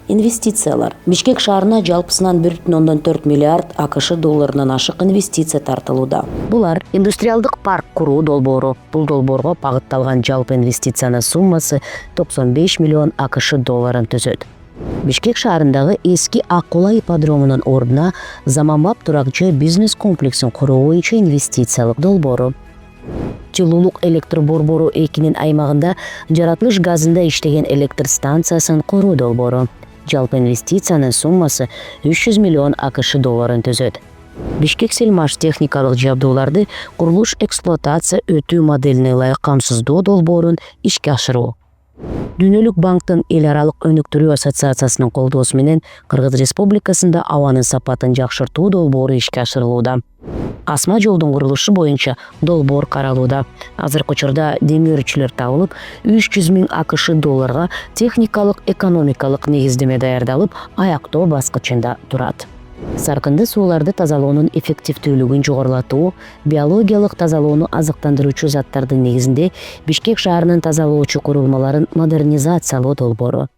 Инвестициялар. Бишкек шаарына жалпысынан 1,4 миллиард АКШ долларынан ашык инвестиция тартылууда. Булар индустриалдык парк куруу долбоору. Бул долбоорго багытталган жалпы инвестициянын суммасы 95 миллион АКШ долларын түзөт. Бишкек шаарындагы эски Аккула ипподромунун ордуна заманбап турак жай бизнес комплексин куруу боюнча инвестициялык долбоору. Жылуулук электр борбору 2-нин аймагында жаратылыш газында иштеген электр станциясын куруу долбоору. Жалпы инвестициянын суммасы 300 миллион АКШ долларын түзөт. Бишкек Селмаш техникалык жабдууларды курулуш эксплуатация өтүү моделине ылайык камсыздоо долбоорун ишке ашыруу. Дүйнөлүк банктын эл аралык өнүктүрүү ассоциациясынын колдоосу менен Кыргыз Республикасында абанын сапатын жакшыртуу долбоору ишке ашырылууда. Асма жолдун курулушу боюнча долбоор каралууда. Азыркы учурда демөөрчүлөр табылып, 300 миң АКШ долларга техникалык экономикалык негиздеме даярдалып, аяктоо баскычында турат. Саркынды сууларды тазалоонун эффективдүүлүгүн жогорулатуу, биологиялык тазалоону азыктандыруучу заттардын негизинде Бишкек шаарынын тазалоочу курулмаларын модернизациялоо долбоору.